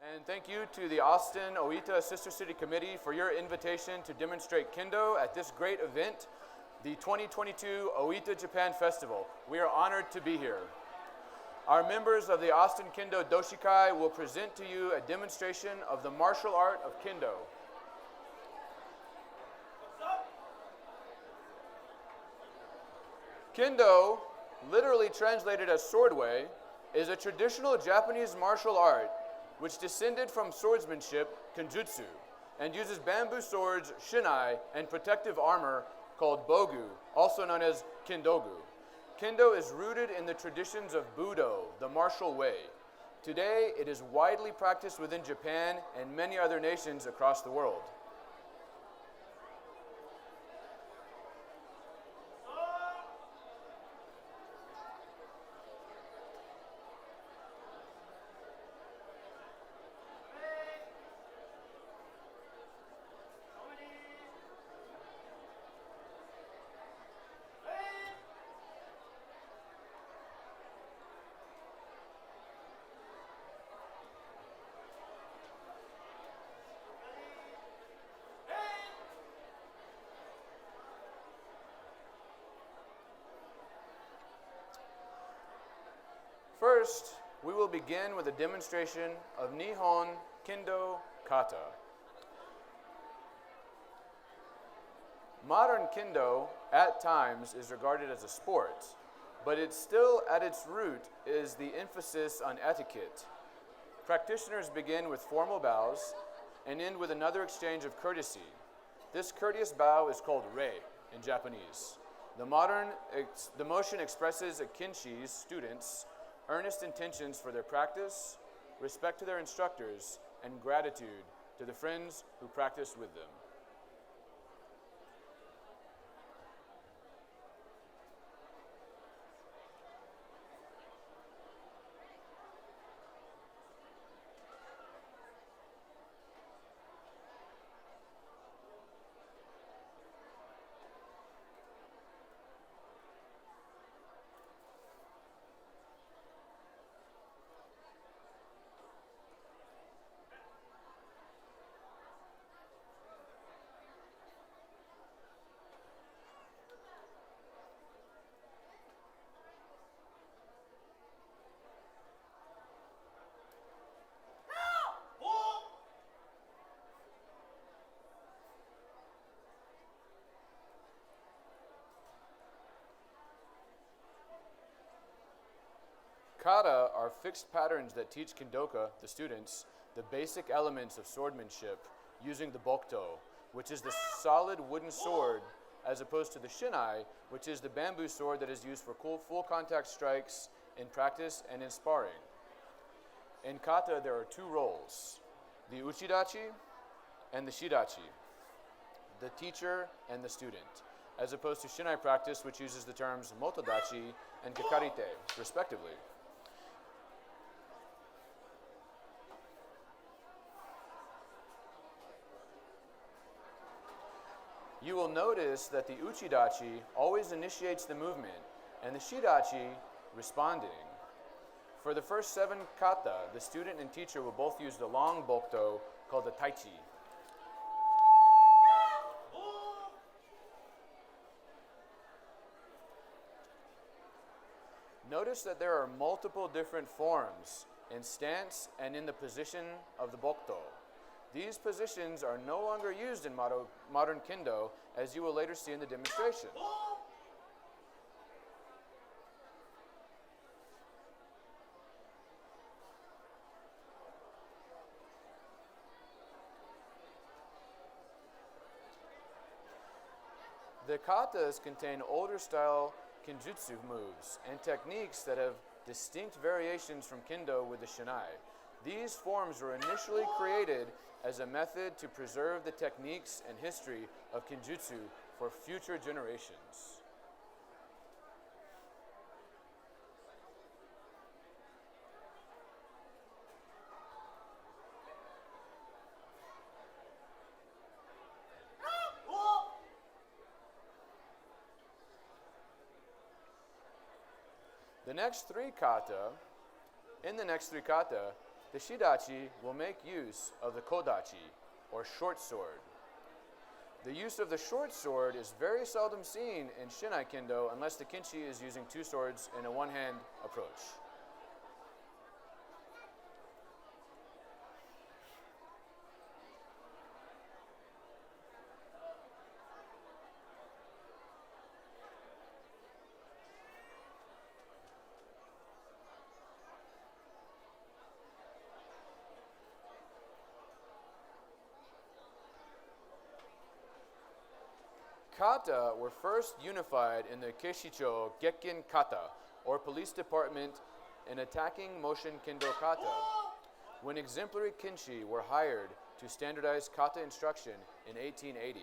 And thank you to the Austin Oita Sister City Committee for your invitation to demonstrate Kendo at this great event, the 2022 Oita Japan Festival. We are honored to be here. Our members of the Austin Kendo Doshikai will present to you a demonstration of the martial art of Kendo. Kendo, literally translated as swordway, is a traditional Japanese martial art which descended from swordsmanship, kenjutsu, and uses bamboo swords, shinai, and protective armor called bogu, also known as kendogu. Kendo is rooted in the traditions of Budo, the martial way. Today, it is widely practiced within Japan and many other nations across the world. First, we will begin with a demonstration of Nihon Kendo Kata. Modern Kendo, at times, is regarded as a sport, but it still, at its root, is the emphasis on etiquette. Practitioners begin with formal bows and end with another exchange of courtesy. This courteous bow is called rei in Japanese. The motion expresses a kinshi's students' earnest intentions for their practice, respect to their instructors, and gratitude to the friends who practice with them. Kata are fixed patterns that teach kendoka, the students, the basic elements of swordmanship using the bokuto, which is the solid wooden sword, as opposed to the shinai, which is the bamboo sword that is used for full contact strikes in practice and in sparring. In kata, there are two roles, the uchidachi and the shidachi, the teacher and the student, as opposed to shinai practice, which uses the terms motodachi and kakarite, respectively. You will notice that the uchidachi always initiates the movement, and the shidachi responding. For the first 7 kata, the student and teacher will both use the long bokuto called the taichi. Notice that there are multiple different forms in stance and in the position of the bokuto. These positions are no longer used in modern Kendo, as you will later see in the demonstration. The katas contain older style kenjutsu moves and techniques that have distinct variations from Kendo with the shinai. These forms were initially created as a method to preserve the techniques and history of kenjutsu for future generations. In the next three kata, The shidachi will make use of the kodachi, or short sword. The use of the short sword is very seldom seen in Shinai Kendo unless the kinshi is using two swords in a one-hand approach. Kata were first unified in the Keishicho Gekkin Kata, or police department, in attacking motion kendo kata, when exemplary kinshi were hired to standardize kata instruction in 1880.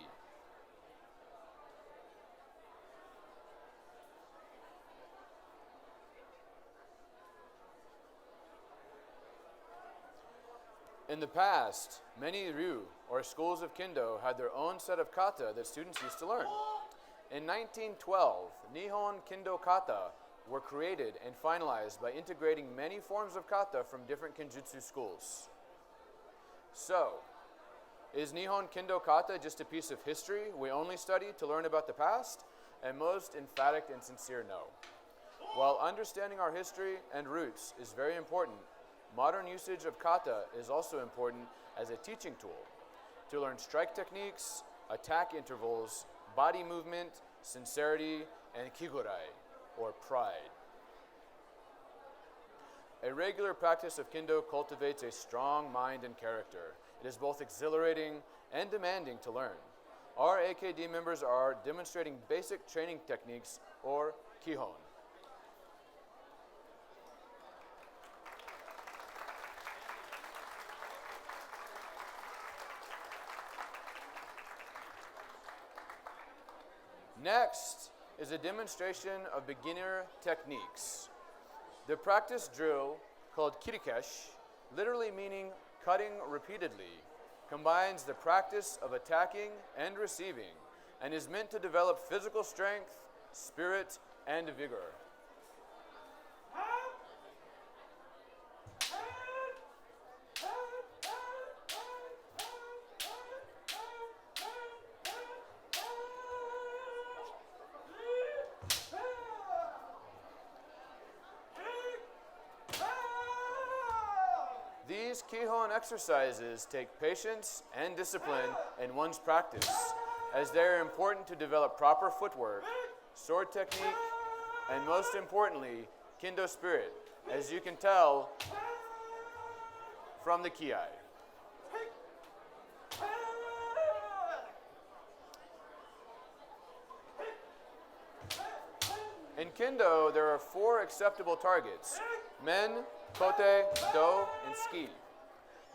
In the past, many ryu, or schools of kendo, had their own set of kata that students used to learn. In 1912, Nihon Kendo Kata were created and finalized by integrating many forms of kata from different kenjutsu schools. So, is Nihon Kendo Kata just a piece of history we only study to learn about the past? And most emphatic and sincere no. While understanding our history and roots is very important, modern usage of kata is also important as a teaching tool to learn strike techniques, attack intervals, body movement, sincerity, and kigorai, or pride. A regular practice of kendo cultivates a strong mind and character. It is both exhilarating and demanding to learn. Our AKD members are demonstrating basic training techniques, or kihon. Next is a demonstration of beginner techniques. The practice drill, called kirikesh, literally meaning cutting repeatedly, combines the practice of attacking and receiving and is meant to develop physical strength, spirit, and vigor. These kihon exercises take patience and discipline in one's practice, as they are important to develop proper footwork, sword technique, and most importantly, kendo spirit, as you can tell from the ki. In kendo, there are 4 acceptable targets: men, kote, do, and ski.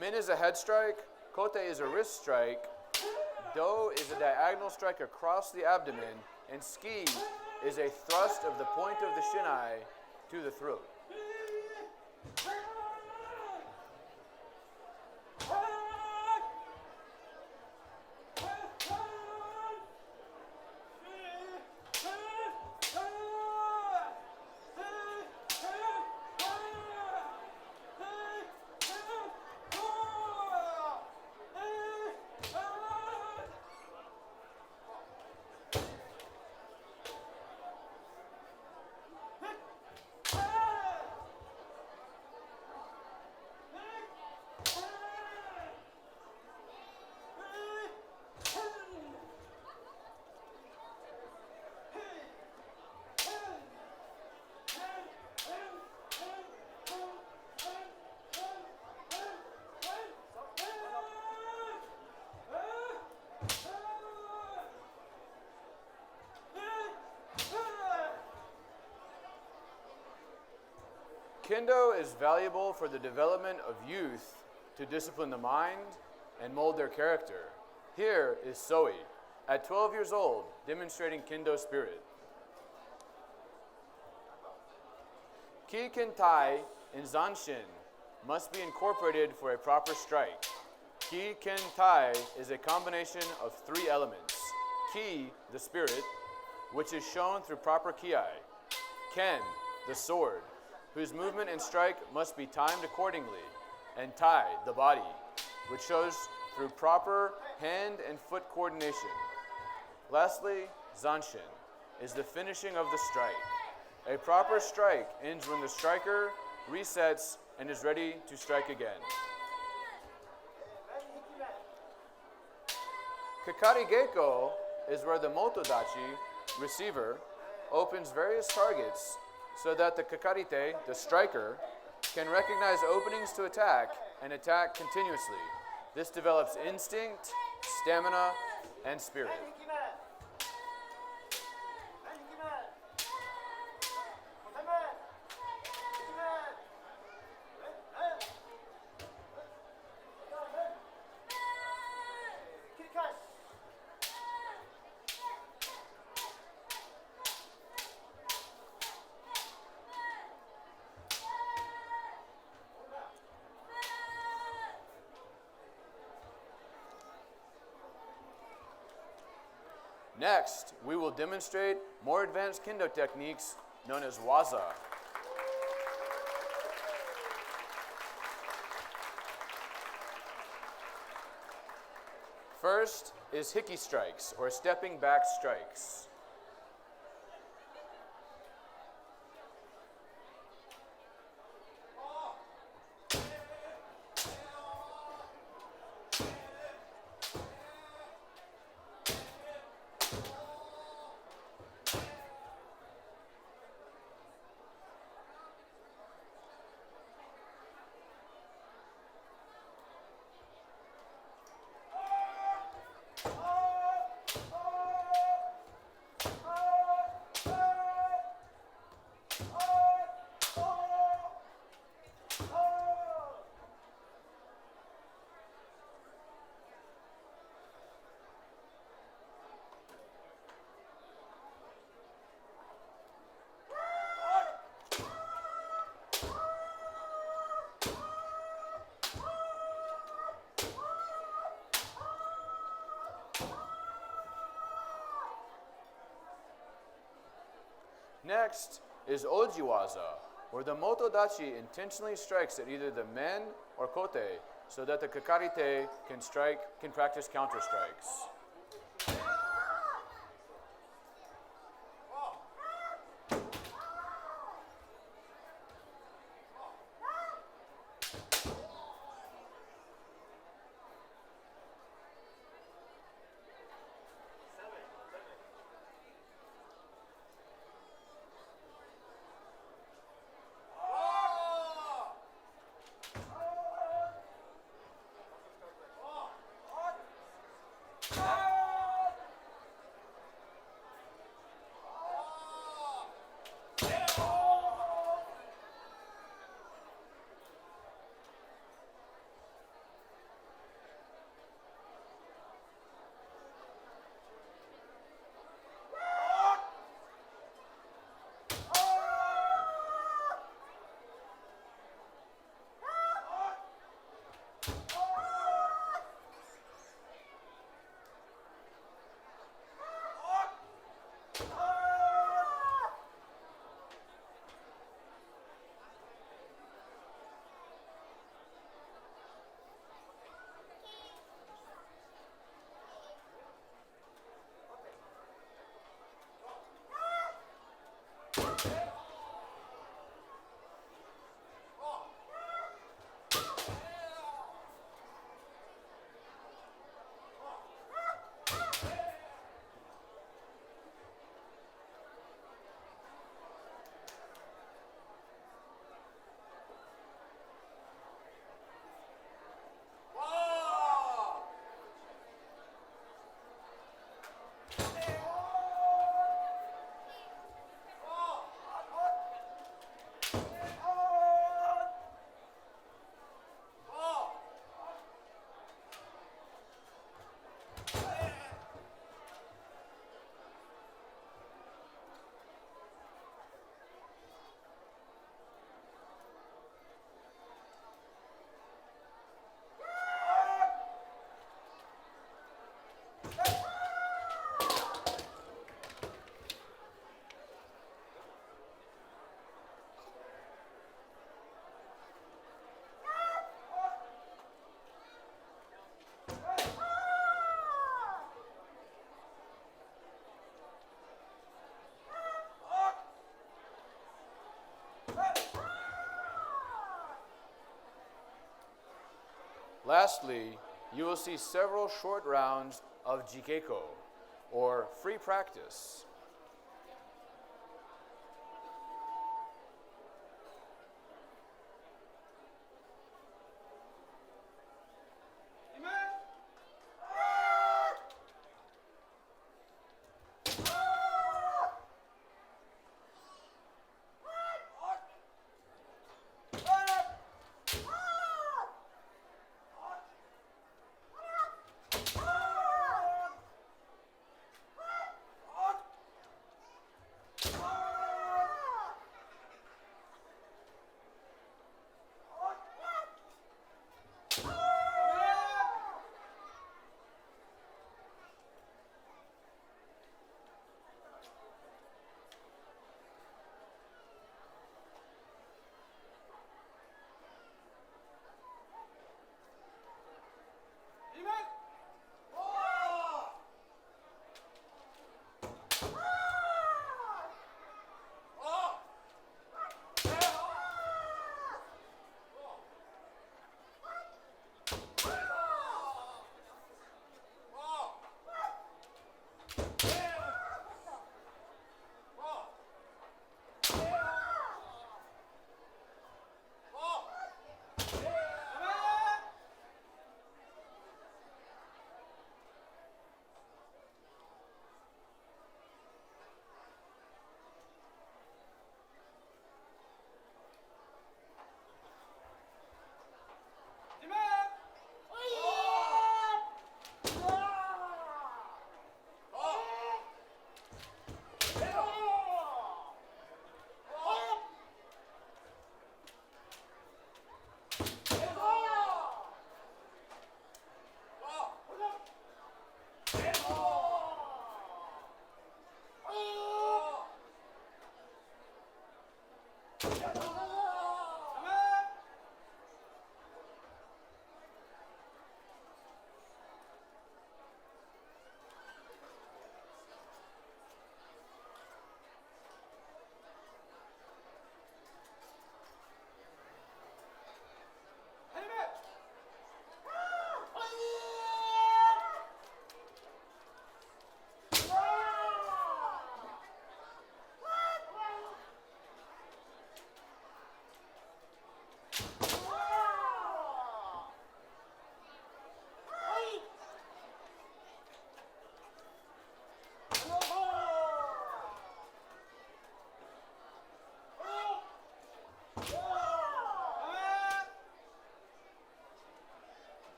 Min is a head strike, kote is a wrist strike, do is a diagonal strike across the abdomen, and ski is a thrust of the point of the shinai to the throat. Kendo is valuable for the development of youth to discipline the mind and mold their character. Here is Soi, at 12 years old, demonstrating kendo spirit. Ki Kentai in Zanshin must be incorporated for a proper strike. Ki Kentai is a combination of 3 elements. Ki, the spirit, which is shown through proper ki. Ken, the sword, whose movement and strike must be timed accordingly. and tai, the body, which shows through proper hand and foot coordination. Lastly, zanshin is the finishing of the strike. A proper strike ends when the striker resets and is ready to strike again. Kakari Geiko is where the motodachi, receiver, opens various targets so that the kakarite, the striker, can recognize openings to attack and attack continuously. This develops instinct, stamina, and spirit. Next, we will demonstrate more advanced Kendo techniques known as waza. First is hiki strikes, or stepping back strikes. Next is ojiwaza, where the motodachi intentionally strikes at either the men or kote so that the kakarite can practice counter strikes. Lastly, you will see several short rounds of jikeko, or free practice.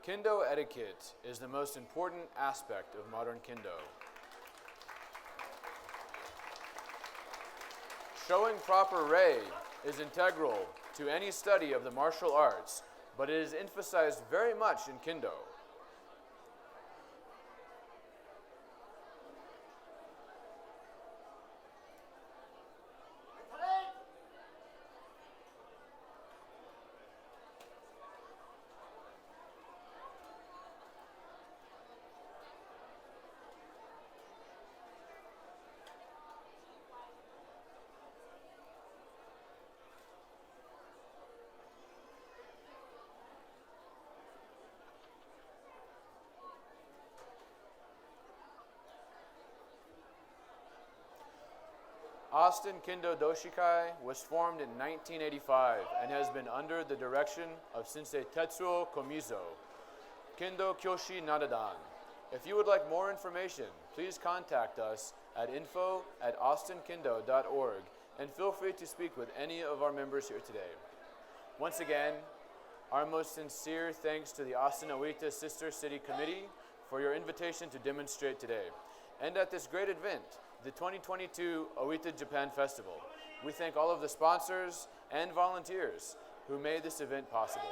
Kendo etiquette is the most important aspect of modern Kendo. Showing proper rei is integral to any study of the martial arts, but it is emphasized very much in Kendo. Austin Kendo Doshikai was formed in 1985 and has been under the direction of Sensei Tetsuo Komizo, Kendo Kyoshi Nadadan. If you would like more information, please contact us at info@austinkendo.org and feel free to speak with any of our members here today. Once again, our most sincere thanks to the Austin Oita Sister City Committee for your invitation to demonstrate today. And at this great event, the 2022 Oita Japan Festival. We thank all of the sponsors and volunteers who made this event possible.